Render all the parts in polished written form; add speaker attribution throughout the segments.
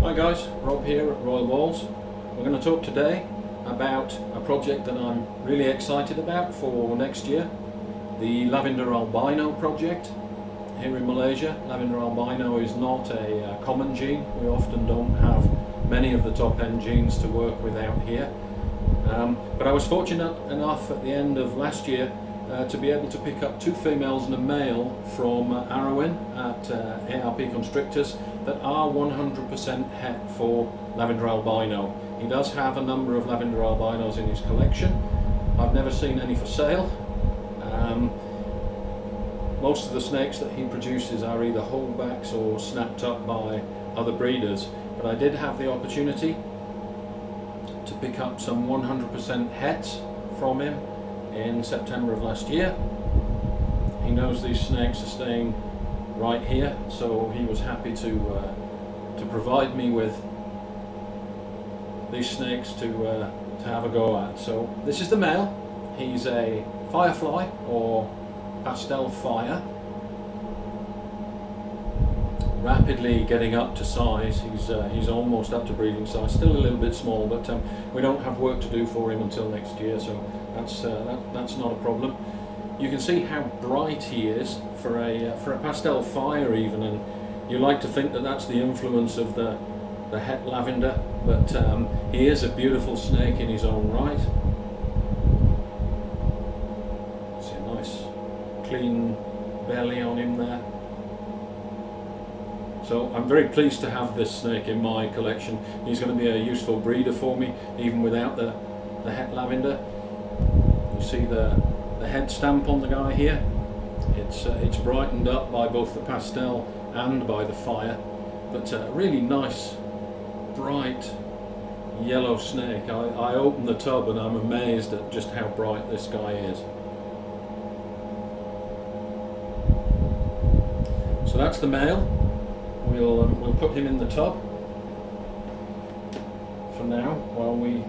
Speaker 1: Hi guys, Rob here at Royal Walls. We're going to talk today about a project that I'm really excited about for next year, the Lavender Albino Project here in Malaysia. Lavender Albino is not a common gene. We often don't have many of the top end genes to work with out here. But I was fortunate enough at the end of last year to be able to pick up two females and a male from Arowin at ARP Constrictors that are 100% het for Lavender Albino. He does have a number of Lavender Albinos in his collection. I've never seen any for sale. Most of the snakes that he produces are either holdbacks or snapped up by other breeders, but I did have the opportunity to pick up some 100% hets from him in September of last year. He knows these snakes are staying right here, so he was happy to provide me with these snakes to have a go at. So this is the male. He's a firefly or pastel fire, rapidly getting up to size. He's almost up to breeding size, still a little bit small, but we don't have work to do for him until next year, so that's not a problem. You can see how bright he is for a pastel fire even, and you like to think that that's the influence of the het lavender, but he is a beautiful snake in his own right. See a nice clean belly on him there. So I'm very pleased to have this snake in my collection. He's going to be a useful breeder for me even without the het lavender. You see the head stamp on the guy here. It's brightened up by both the pastel and by the fire, but a really nice bright yellow snake. I open the tub and I'm amazed at just how bright this guy is. So that's the male. We'll put him in the tub for now while we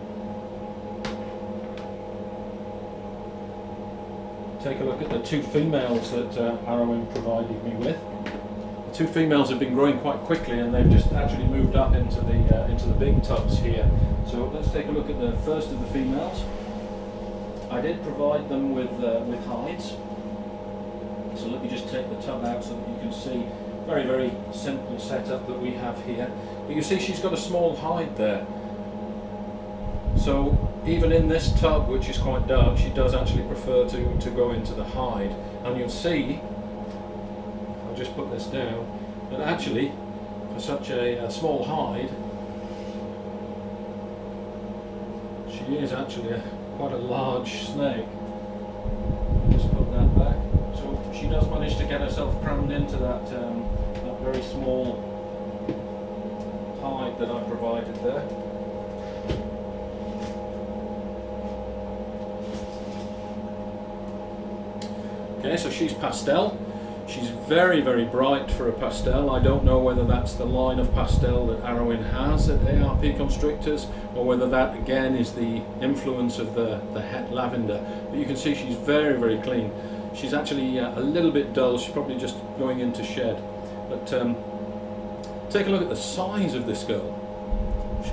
Speaker 1: take a look at the two females that Arowin provided me with. The two females have been growing quite quickly, and they've just actually moved up into the big tubs here. So let's take a look at the first of the females. I did provide them with hides. So let me just take the tub out so that you can see. Very, very simple setup that we have here. But you see she's got a small hide there. So even in this tub, which is quite dark, she does actually prefer to go into the hide. And you'll see, I'll just put this down, that actually for such a small hide, she is actually quite a large snake. Just put that back. So she does manage to get herself crammed into that very small hide that I provided there. Okay, so she's pastel. She's very, very bright for a pastel. I don't know whether that's the line of pastel that Arowin has at ARP Constrictors, or whether that again is the influence of the het lavender. But you can see she's very, very clean. She's actually a little bit dull. She's probably just going into shed. But take a look at the size of this girl.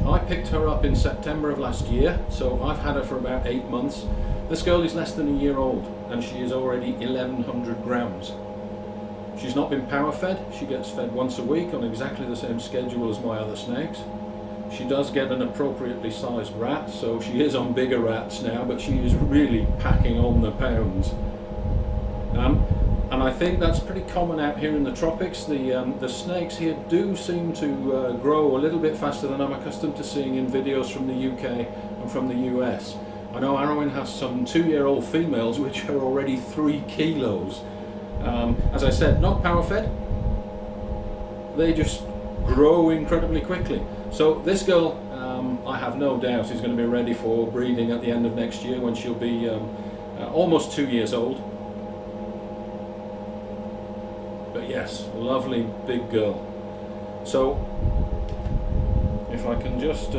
Speaker 1: I picked her up in September of last year, so I've had her for about 8 months. This girl is less than a year old, and she is already 1100 grams. She's not been power fed. She gets fed once a week on exactly the same schedule as my other snakes. She does get an appropriately sized rat, so she is on bigger rats now, but she is really packing on the pounds. And I think that's pretty common out here in the tropics. The snakes here do seem to grow a little bit faster than I'm accustomed to seeing in videos from the UK and from the US. I know Arowin has some 2-year-old females which are already 3 kilos. As I said, not power fed. They just grow incredibly quickly. So this girl, I have no doubt, is going to be ready for breeding at the end of next year when she'll be almost 2 years old. But yes, lovely big girl. So if I can just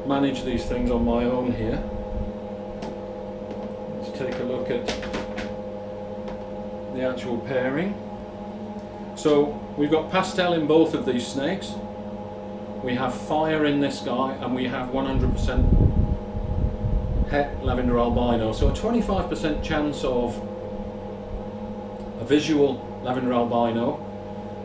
Speaker 1: manage these things on my own here, let's take a look at the actual pairing. So we've got pastel in both of these snakes. we have fire in this guy, and we have 100% het Lavender Albino. So a 25% chance of a visual Lavender Albino.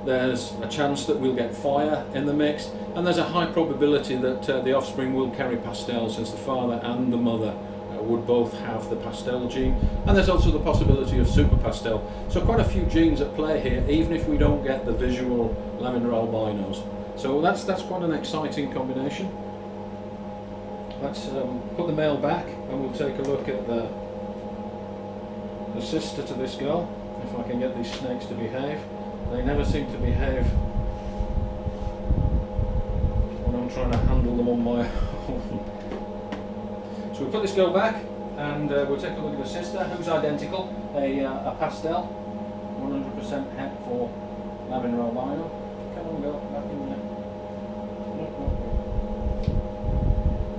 Speaker 1: There's a chance that we'll get fire in the mix, and there's a high probability that the offspring will carry pastel, since the father and the mother would both have the pastel gene, and there's also the possibility of super pastel. So quite a few genes at play here, even if we don't get the visual Lavender Albinos. So that's quite an exciting combination. Let's put the male back, and we'll take a look at the sister to this girl, if I can get these snakes to behave. They never seem to behave when I'm trying to handle them on my own. So we'll put this girl back, and we'll take a look at the sister, who's identical, a pastel, 100% het for Lavender Albino. Come on, girl, back in there.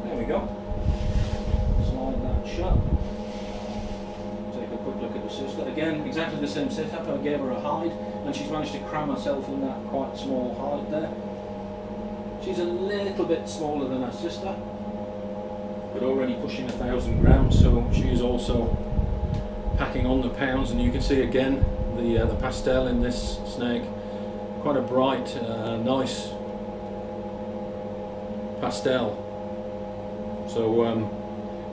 Speaker 1: There we go. Slide that shut. Take a quick look at the sister. Again, exactly the same setup. I gave her a hide, and she's managed to cram herself in that quite small hide there. She's a little bit smaller than her sister, but already pushing 1,000 grams, so she is also packing on the pounds. And you can see again the pastel in this snake, quite a bright, nice pastel. So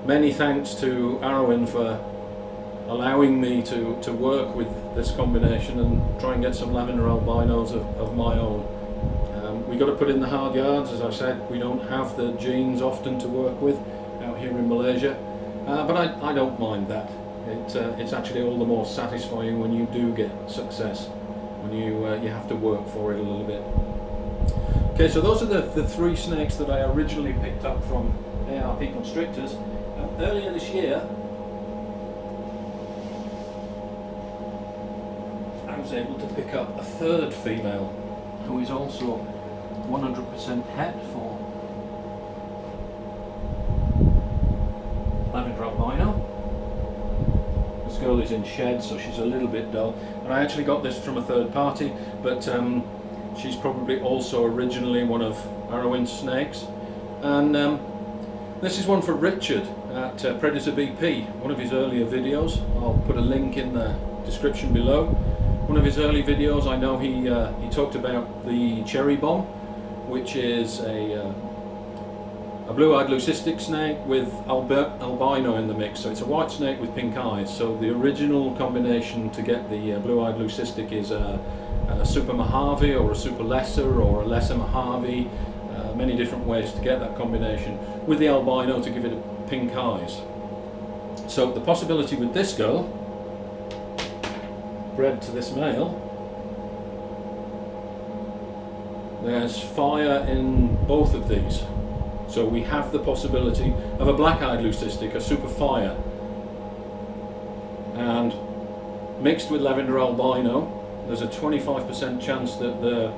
Speaker 1: many thanks to Arowyn for allowing me to work with this combination and try and get some Lavender Albinos of my own. We got to put in the hard yards, as I said. We don't have the genes often to work with out here in Malaysia, but I don't mind that. It's actually all the more satisfying when you do get success, when you have to work for it a little bit. Okay, so those are the 3 snakes that I originally picked up from ARP Constrictors. Earlier this year, I was able to pick up a 3rd female, who is also 100% het for Lavender Albino. This girl is in shed, so she's a little bit dull, and I actually got this from a 3rd party, but she's probably also originally one of Arowyn's snakes. And this is one for Richard at Predator BP, one of his earlier videos. I'll put a link in the description below. One of his early videos, I know he talked about the cherry bomb, which is a blue-eyed leucistic snake with albino in the mix. So it's a white snake with pink eyes. So the original combination to get the blue-eyed leucistic is a super Mojave or a super lesser or a lesser Mojave. Many different ways to get that combination, with the albino to give it pink eyes. So the possibility with this girl, bred to this male, there's fire in both of these. So we have the possibility of a black-eyed leucistic, a super fire, and mixed with Lavender Albino, there's a 25% chance that the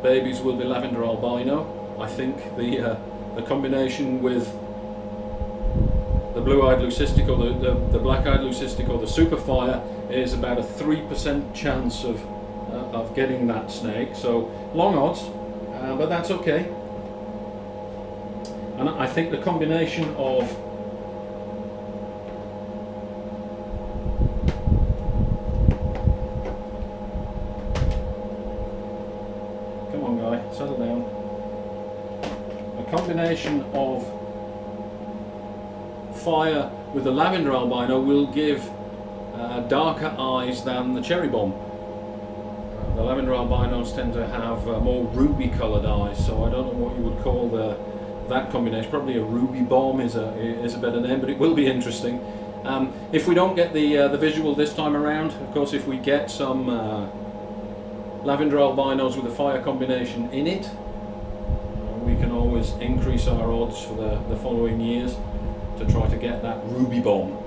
Speaker 1: babies will be Lavender Albino. I think the combination with the blue-eyed leucistic or the black-eyed leucistic or the super fire is about a 3% chance of getting that snake. So long odds, but that's okay. And I think the combination of come on guy, settle down. A combination of fire with the Lavender Albino will give darker eyes than the cherry bomb. The Lavender Albinos tend to have more ruby coloured eyes, so I don't know what you would call that combination. Probably a ruby bomb is a better name, but it will be interesting. If we don't get the visual this time around, of course, if we get some Lavender Albinos with a fire combination in it, we can always increase our odds for the following years to try to get that ruby bomb.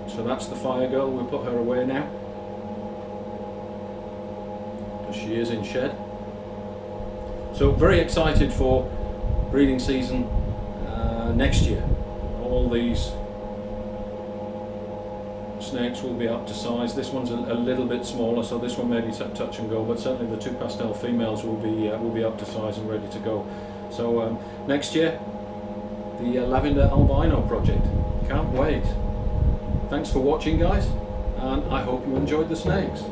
Speaker 1: So that's the fire girl. We'll put her away now, because she is in shed. So very excited for breeding season snakes will be up to size. This one's a little bit smaller, so this one may be touch and go, but certainly the 2 pastel females will be up to size and ready to go. So next year, the Lavender Albino Project. Can't wait. Thanks for watching, guys, and I hope you enjoyed the snakes.